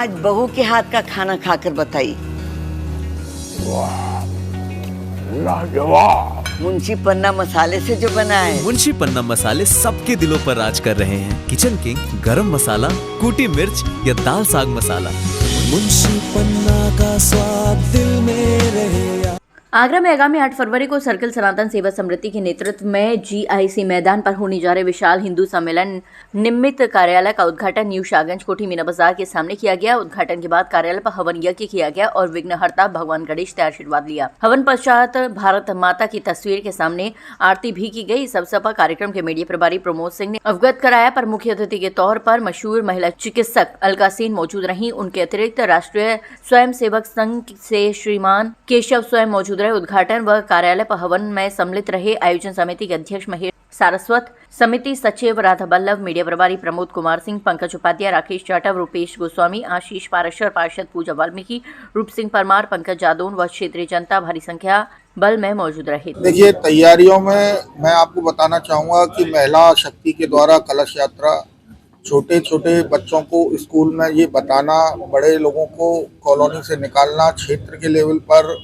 आज बहू के हाथ का खाना खाकर बताइए। लाजवाब। मुंशी पन्ना मसाले से जो बना है। मुंशी पन्ना मसाले सबके दिलों पर राज कर रहे हैं। किचन किंग, गरम मसाला, कूटी मिर्च या दाल साग मसाला, मुंशी पन्ना का स्वाद दिल में रहे। आगरा में आगामी 8 फरवरी को सर्कल सनातन सेवा समिति के नेतृत्व में GIC मैदान पर होने जा रहे विशाल हिंदू सम्मेलन निमित्त कार्यालय का उद्घाटन न्यू शाहगंज कोठी मीना बाजार के सामने किया गया। उद्घाटन के बाद कार्यालय पर हवन यज्ञ किया गया और विघ्नहर्ता भगवान गणेश से आशीर्वाद लिया। हवन पश्चात भारत माता की तस्वीर के सामने आरती भी की गई। इस अवसर पर कार्यक्रम के मीडिया प्रभारी प्रमोद सिंह ने अवगत कराया। पर मुख्य अतिथि के तौर पर मशहूर महिला चिकित्सक अलका सेन मौजूद रही। उनके अतिरिक्त राष्ट्रीय स्वयं सेवक संघ से श्रीमान केशव स्वयं मौजूद रहे। उद्घाटन व कार्यालय पर हवन में सम्मिलित रहे आयोजन समिति के अध्यक्ष महेश सारस्वत, समिति सचिव राधा बल्लभ, मीडिया प्रभारी प्रमोद कुमार सिंह, पंकज उपाध्याय, राकेश जाटव, रूपेश गोस्वामी, आशीष पाराशर, पार्षद पूजा वाल्मीकि, रूप सिंह परमार, पंकज जादौन व क्षेत्रीय जनता भारी संख्या बल में मौजूद रहे। देखिए, तैयारियों में मैं आपको बताना चाहूँगा कि महिला शक्ति के द्वारा कलश यात्रा, छोटे छोटे बच्चों को स्कूल में ये बताना, बड़े लोगों को कॉलोनी से निकालना, क्षेत्र के लेवल पर,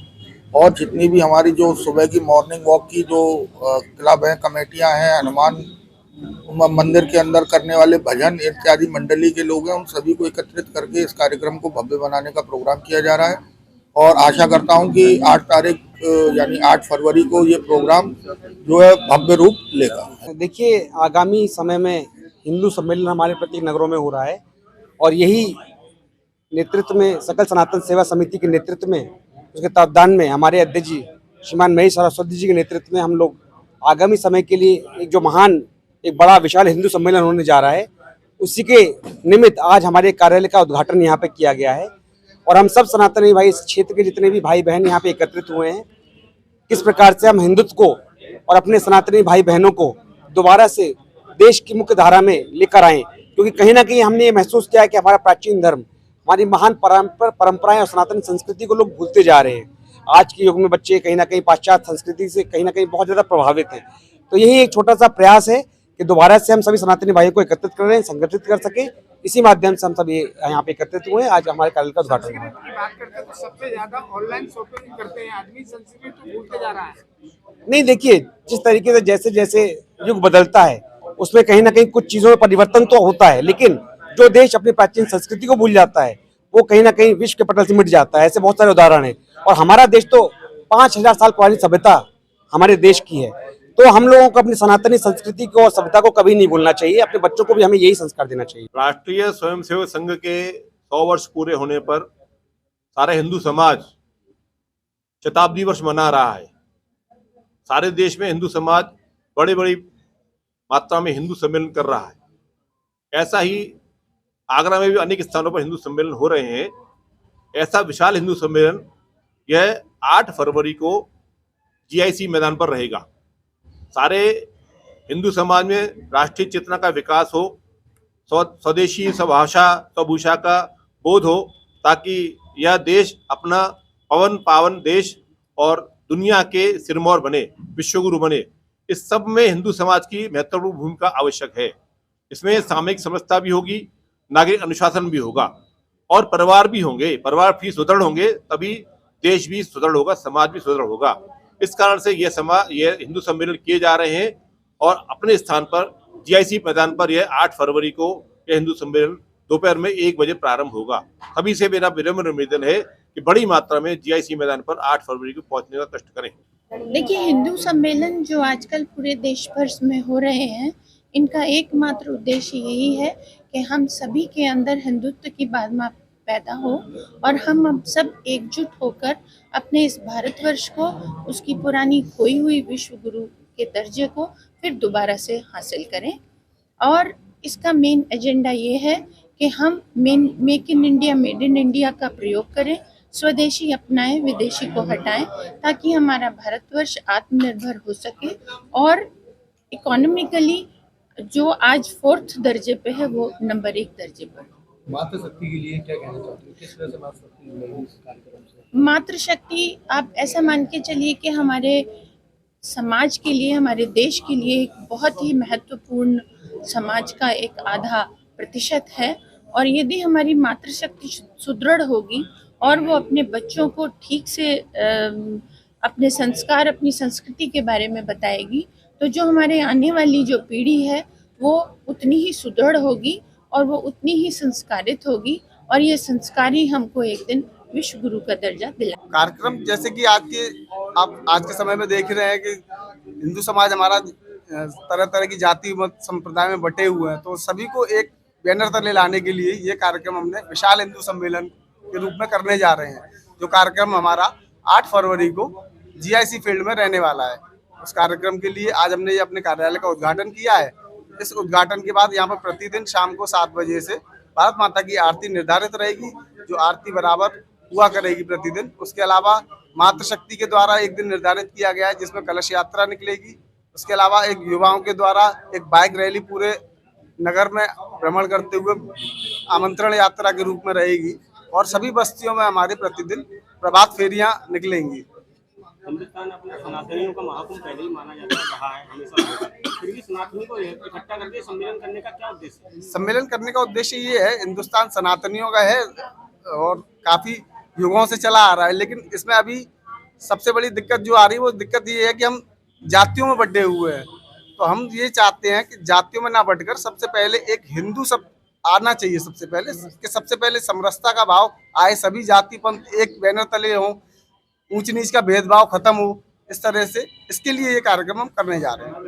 और जितनी भी हमारी जो सुबह की मॉर्निंग वॉक की जो क्लब हैं, कमेटियां हैं, हनुमान मंदिर के अंदर करने वाले भजन इत्यादि मंडली के लोग हैं, उन सभी को एकत्रित करके इस कार्यक्रम को भव्य बनाने का प्रोग्राम किया जा रहा है। और आशा करता हूं कि 8 तारीख यानी 8 फरवरी को ये प्रोग्राम जो है भव्य रूप लेगा। देखिए, आगामी समय में हिंदू सम्मेलन हमारे प्रत्येक नगरों में हो रहा है और यही नेतृत्व में सकल सनातन सेवा समिति के नेतृत्व में, उसके तत्वावधान में हमारे अध्यक्ष जी श्रीमान महेश सरस्वती जी के नेतृत्व में हम लोग आगामी समय के लिए एक जो महान, एक बड़ा विशाल हिंदू सम्मेलन होने जा रहा है, उसी के निमित्त आज हमारे कार्यालय का उद्घाटन यहाँ पे किया गया है। और हम सब सनातनी भाई, इस क्षेत्र के जितने भी भाई बहन यहाँ पे एकत्रित हुए हैं, किस प्रकार से हम हिंदुत्व को और अपने सनातनी भाई बहनों को दोबारा से देश की मुख्य धारा में लेकर आएँ। क्योंकि कहीं ना कहीं हमने ये महसूस किया है कि हमारा प्राचीन धर्म, हमारी महान परंपराएं और सनातन संस्कृति को लोग भूलते जा रहे हैं। आज के युग में बच्चे कहीं ना कहीं पाश्चात्य संस्कृति से कहीं ना कहीं बहुत ज़्यादा प्रभावित हैं। तो यही एक छोटा सा प्रयास है कि दोबारा से हम सभी सनातनी भाइयों को एकत्रित कर रहे हैं, संगठित कर सके। इसी माध्यम से हम सभी यहाँ पे एकत्रित हुए हैं। आज हमारे कार्यालय का उद्घाटन हुआ। बात करते हैं तो सबसे ज्यादा ऑनलाइन शॉपिंग करते हैं आदमी, संस्कृति तो भूलते जा रहा है। नहीं, देखिए, जिस तरीके से जैसे जैसे युग बदलता है उसमें कहीं ना कहीं कुछ चीज़ों में परिवर्तन तो होता है, लेकिन जो देश अपनी प्राचीन संस्कृति को भूल जाता है वो कहीं ना कहीं विश्व के पटल से मिट जाता है। ऐसे बहुत सारे उदाहरण हैं। और हमारा देश तो 5000 साल पुरानी सभ्यता हमारे देश की है। तो हम लोगों को अपनी सनातनी संस्कृति को और सभ्यता को कभी नहीं भूलना चाहिए। अपने बच्चों को भी हमें यही संस्कार देना चाहिए। राष्ट्रीय स्वयंसेवक संघ के 100 वर्ष पूरे होने पर सारा हिंदू समाज शताब्दी वर्ष मना रहा है। सारे देश में हिंदू समाज बड़ी बड़ी मात्रा में हिंदू सम्मेलन कर रहा है। ऐसा ही आगरा में भी अनेक स्थानों पर हिंदू सम्मेलन हो रहे हैं। ऐसा विशाल हिंदू सम्मेलन यह 8 फरवरी को GIC मैदान पर रहेगा। सारे हिंदू समाज में राष्ट्रीय चेतना का विकास हो, स्वदेशी, स्वभाषा, स्वभूषा का बोध हो, ताकि यह देश अपना पवन पावन देश और दुनिया के सिरमौर बने, विश्वगुरु बने। इस सब में हिंदू समाज की महत्वपूर्ण भूमिका आवश्यक है। इसमें सामूहिक समरसता भी होगी, नागरिक अनुशासन भी होगा और परिवार भी होंगे। परिवार भी सुदृढ़ होंगे तभी देश भी सुदृढ़ होगा, समाज भी सुदृढ़ होगा। इस कारण से ये हिंदू सम्मेलन किए जा रहे हैं और अपने स्थान पर GIC मैदान पर यह 8 फरवरी को यह हिंदू सम्मेलन दोपहर में 1 बजे प्रारंभ होगा। सभी से मेरा विनम्र निवेदन है कि बड़ी मात्रा में GIC मैदान पर 8 फरवरी को पहुंचने का कष्ट करें। देखिए, हिंदू सम्मेलन जो आजकल पूरे देश भर में हो रहे हैं, इनका एकमात्र उद्देश्य यही है कि हम सभी के अंदर हिंदुत्व की भावना पैदा हो और हम अब सब एकजुट होकर अपने इस भारतवर्ष को, उसकी पुरानी खोई हुई विश्व गुरु के दर्जे को फिर दोबारा से हासिल करें। और इसका मेन एजेंडा ये है कि हम make in India, made in India का प्रयोग करें, स्वदेशी अपनाएं, विदेशी को हटाएं, ताकि हमारा भारतवर्ष आत्मनिर्भर हो सके और इकोनॉमिकली जो आज 4th दर्जे पे है वो नंबर 1 दर्जे पर। मातृशक्ति के लिए क्या कहना चाहते हैं? किस तरह से मातृशक्ति जुड़ेगी इस कार्यक्रम से? मातृशक्ति, आप ऐसा मान के चलिए कि हमारे समाज के लिए, हमारे देश के लिए एक बहुत ही महत्वपूर्ण समाज का एक आधा प्रतिशत है और यदि हमारी मातृशक्ति सुदृढ़ होगी और वो अपने बच्चों को ठीक से अपने संस्कार, अपनी संस्कृति के बारे में बताएगी, तो जो हमारे आने वाली जो पीढ़ी है वो उतनी ही सुदृढ़ होगी और वो उतनी ही संस्कारित होगी, और ये संस्कारी हमको एक दिन विश्व गुरु का दर्जा दिला। कार्यक्रम जैसे कि आप आज के समय में देख रहे हैं कि हिंदू समाज हमारा तरह तरह की जाति मत संप्रदाय में बटे हुए हैं, तो सभी को एक बैनर तले लाने के लिए ये कार्यक्रम हमने विशाल हिंदू सम्मेलन के रूप में करने जा रहे हैं। जो कार्यक्रम हमारा 8 फरवरी को GIC फील्ड में रहने वाला है। उस कार्यक्रम के लिए आज हमने ये अपने कार्यालय का उद्घाटन किया है। इस उद्घाटन के बाद यहाँ पर प्रतिदिन शाम को 7 बजे से भारत माता की आरती निर्धारित रहेगी, जो आरती बराबर हुआ करेगी प्रतिदिन। उसके अलावा मातृशक्ति के द्वारा एक दिन निर्धारित किया गया है जिसमें कलश यात्रा निकलेगी। उसके अलावा एक युवाओं के द्वारा एक बाइक रैली पूरे नगर में भ्रमण करते हुए आमंत्रण यात्रा के रूप में रहेगी, और सभी बस्तियों में हमारे प्रतिदिन प्रभात फेरियां निकलेंगी। हिंदुस्तान अपना सनातनियों का महाकुंभ पहले ही माना जाता रहा है हमेशा, फिर भी सनातनी को इकट्ठा करके सम्मेलन करने का क्या उद्देश्य है? सम्मेलन करने का उद्देश्य ये है, हिंदुस्तान सनातनियों का है और काफी युगों से चला आ रहा है, लेकिन इसमें अभी सबसे बड़ी दिक्कत जो आ रही है वो दिक्कत ये है कि हम जातियों में बंटे हुए हैं। तो हम ये चाहते हैं कि जातियों में ना बंटकर सबसे पहले एक हिंदू सब आना चाहिए, सबसे पहले समरसता का भाव आए, सभी जाति पंथ एक बैनर तले हों, ऊंच नीच का भेदभाव खत्म हो। इस तरह से इसके लिए ये कार्यक्रम हम करने जा रहे हैं।